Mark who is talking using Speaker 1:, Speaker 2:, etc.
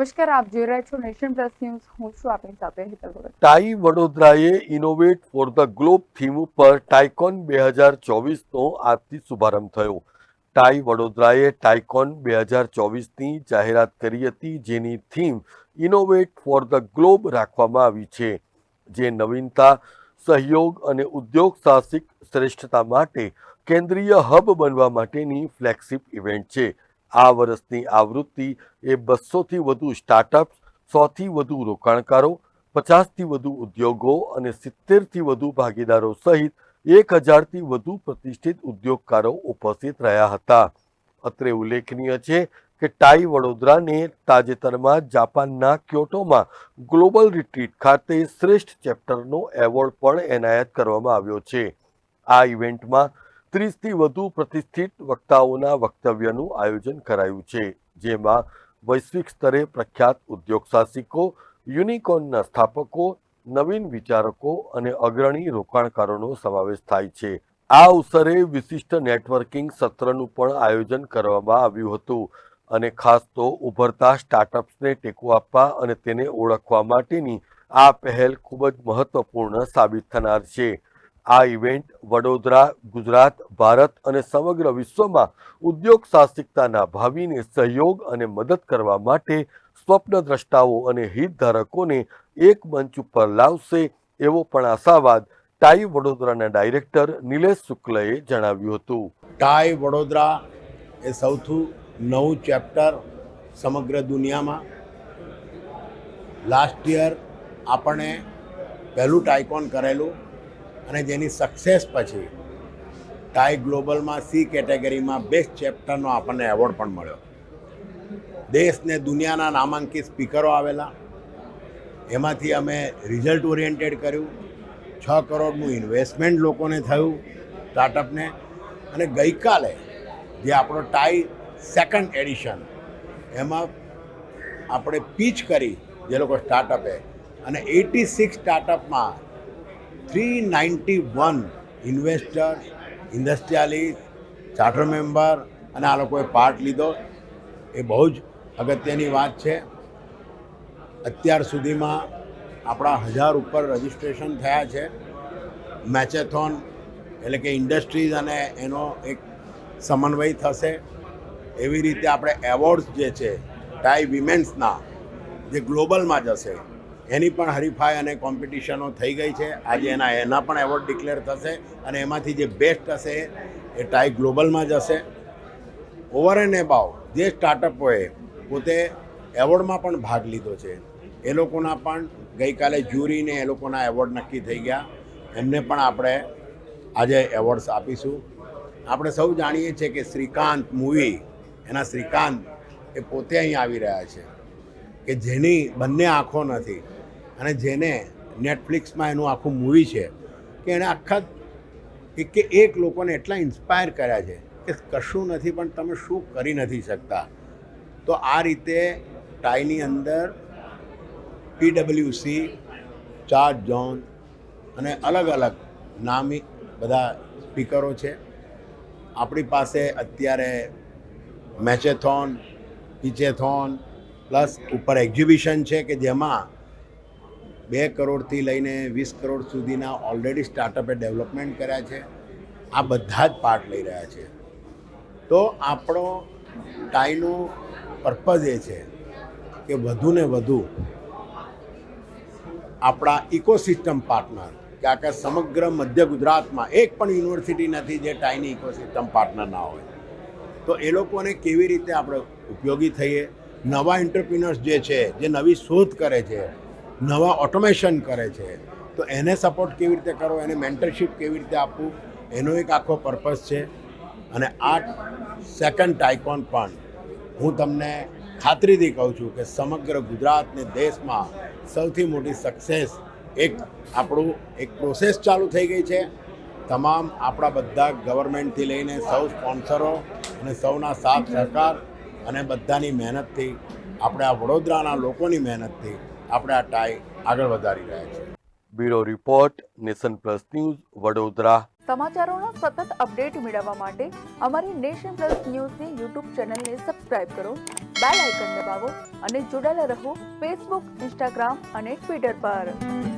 Speaker 1: નમસ્કાર, આપ જોઈ રહ્યા છો નેશન પ્લસ ન્યૂઝ. હું છું આપની સાથે હેતલ ભગત.
Speaker 2: ટાઈ વડોદરાએ innovate for the globe theme પર ટાઇકોન 2024નો આજથી શુભારંભ થયો. ટાઈ વડોદરાએ ટાઇકોન 2024ની જાહેરાત કરી હતી, જેની theme innovate for the globe રાખવામાં આવી છે, જે નવીનતા, સહયોગ અને ઉદ્યોગ સાહસિક શ્રેષ્ઠતા માટે કેન્દ્રીય હબ બનવા માટેની ફ્લેગશિપ ઇવેન્ટ છે. આ વર્ષની આવૃત્તિ એ 200થી વધુ સ્ટાર્ટઅપ્સ, 100થી વધુ રોકાણકારો, 50થી વધુ ઉદ્યોગો અને 70થી વધુ ભાગીદારો સહિત 1000થી વધુ પ્રતિષ્ઠિત ઉદ્યોગકારો ઉપસ્થિત રહ્યા હતા. અત્રે ઉલ્લેખનીય છે કે ટાઈ વડોદરાને તાજેતરમાં જાપાનના ક્યોટોમાં ગ્લોબલ રિટ્રીટ ખાતે શ્રેષ્ઠ ચેપ્ટરનો એવોર્ડ પણ એનાયત કરવામાં આવ્યો છે. આ ઇવેન્ટમાં 30થી વધુ પ્રતિષ્ઠિત વક્તાઓના વક્તવ્યનું આયોજન કરાયું છે, જેમાં વૈશ્વિક સ્તરે પ્રખ્યાત ઉદ્યોગ સાહસિકો, યુનિકોર્નના સ્થાપકો, નવીન વિચારકો અને અગ્રણી રોકાણકારોનો સમાવેશ થાય છે. આ અવસરે વિશિષ્ટ નેટવર્કિંગ સત્રનું પણ આયોજન કરવામાં આવ્યું હતું અને ખાસ તો ઉભરતા સ્ટાર્ટઅપ્સને ટેકો આપવા અને તેને ઓળખવા માટેની આ પહેલ ખૂબ જ મહત્વપૂર્ણ સાબિત થનાર છે. આ ઇવેન્ટ વડોદરા, ગુજરાત, ભારત અને સમગ્ર વિશ્વમાં ઉદ્યોગ સાહસિકતાના ભાવિને સહયોગ અને મદદ કરવા માટે સ્વપ્નદ્રષ્ટાઓ અને હિતધારકોને એક મંચ ઉપર લાવશે, એવો પણ આશાવાદ ટાઈ વડોદરાના ડાયરેક્ટર નિલેશ શુક્લએ જણાવ્યું હતું.
Speaker 3: ટાઈ વડોદરા એ સૌથી નવું ચેપ્ટર સમગ્ર દુનિયામાં. લાસ્ટ યર આપણે પહેલું ટાઇકોન કરેલું અને જેની સક્સેસ પછી ટાઈ ગ્લોબલમાં સી કેટેગરીમાં બેસ્ટ ચેપ્ટરનો આપણને એવોર્ડ પણ મળ્યો. દેશને દુનિયાના નામાંકિત સ્પીકરો આવેલા, એમાંથી અમે રિઝલ્ટ ઓરિએન્ટેડ કર્યું. 6 કરોડનું ઇન્વેસ્ટમેન્ટ લોકોને થયું સ્ટાર્ટઅપને. અને ગઈકાલે જે આપણો ટાઈ સેકન્ડ એડિશન, એમાં આપણે પીચ કરી જે લોકો સ્ટાર્ટઅપે, અને 86 સ્ટાર્ટઅપમાં 391 ઇન્વેસ્ટર્સ, ઇન્ડસ્ટ્રીયાલિસ્ટ, ચાર્ટર મેમ્બર અને આ લોકોએ પાર્ટ લીધો. એ બહુ જ અગત્યની વાત છે. અત્યાર સુધીમાં આપણા 1000 ઉપર રજિસ્ટ્રેશન થયા છે. મેચેથોન એટલે કે ઇન્ડસ્ટ્રીઝ અને એનો એક સમન્વય થશે. એવી રીતે આપણે એવોર્ડ્સ જે છે ટાઈ વિમેન્સના, જે ગ્લોબલમાં જશે, એની પણ હરીફાઈ અને કોમ્પિટિશનો થઈ ગઈ છે. આજે એના પણ એવોર્ડ ડિક્લેર થશે અને એમાંથી જે બેસ્ટ હશે એ ટાઈ ગ્લોબલમાં જશે. ઓવર એન્ડ એબાઉ જે સ્ટાર્ટઅપોએ પોતે એવોર્ડમાં પણ ભાગ લીધો છે, એ લોકોના પણ ગઈકાલે જ્યુરીને એ લોકોના એવોર્ડ નક્કી થઈ ગયા. એમને પણ આપણે આજે એવોર્ડ્સ આપીશું. આપણે સૌ જાણીએ છીએ કે શ્રીકાંત મૂવી, એના શ્રીકાંત એ પોતે અહીં આવી રહ્યા છે, કે જેની બંને આંખો નથી અને જેને નેટફ્લિક્સમાં એનું આખું મૂવી છે, કે એણે આખા એક લોકોને એટલા ઇન્સ્પાયર કર્યા છે કે કશું નથી પણ તમે શું કરી નથી શકતા. તો આ રીતે ટાઈની અંદર PwC, ચાર્જ જોન અને અલગ અલગ નામી બધા સ્પીકરો છે. આપણી પાસે અત્યારે મેચેથોન, પિચેથોન પ્લસ ઉપર એક્ઝિબિશન છે, કે જેમાં 2 કરોડથી લઈને 20 કરોડ સુધીના ઓલરેડી સ્ટાર્ટઅપે ડેવલપમેન્ટ કર્યા છે. આ બધા જ પાર્ટ લઈ રહ્યા છે. તો આપણો ટાઈનો પર્પઝ એ છે કે વધુને વધુ આપણા ઇકોસિસ્ટમ પાર્ટનર, કે આખા સમગ્ર મધ્ય ગુજરાતમાં એક પણ યુનિવર્સિટી નથી જે ટાઈની ઇકોસિસ્ટમ પાર્ટનર ના હોય. તો એ લોકોને કેવી રીતે આપણે ઉપયોગી થઈએ. નવા એન્ટરપ્રિનર્સ જે છે, જે નવી શોધ કરે છે, નવા ઓટોમેશન કરે છે, તો એને સપોર્ટ કેવી રીતે કરવો, એને મેન્ટરશીપ કેવી રીતે આપવું, એનો એક આખો પર્પઝ છે. અને આ સેકન્ડ ટાઇકોન પણ હું તમને ખાતરીથી કહું છું કે સમગ્ર ગુજરાતને દેશમાં સૌથી મોટી સક્સેસ આપણું એક પ્રોસેસ ચાલુ થઈ ગઈ છે. તમામ આપણા બધા ગવર્મેન્ટથી લઈને સૌ સ્પોન્સરો અને સૌના સાથ સહકાર અને બધાની મહેનતથી, આપણે આ વડોદરાના લોકોની મહેનતથી આપણે આ ટાઈ આગળ વધારી રહ્યા છીએ.
Speaker 2: Bureau report, nation plus news, Vadodara.
Speaker 1: સમાચારોના સતત અપડેટ મેળવવા માટે અમારી નેશન પ્લસ ન્યૂઝની YouTube ચેનલને સબસ્ક્રાઇબ કરો બેલ આઇકન દબાવો અને જોડાયેલા રહો ફેસબુક, ઇન્સ્ટાગ્રામ અને ટ્વિટર પર।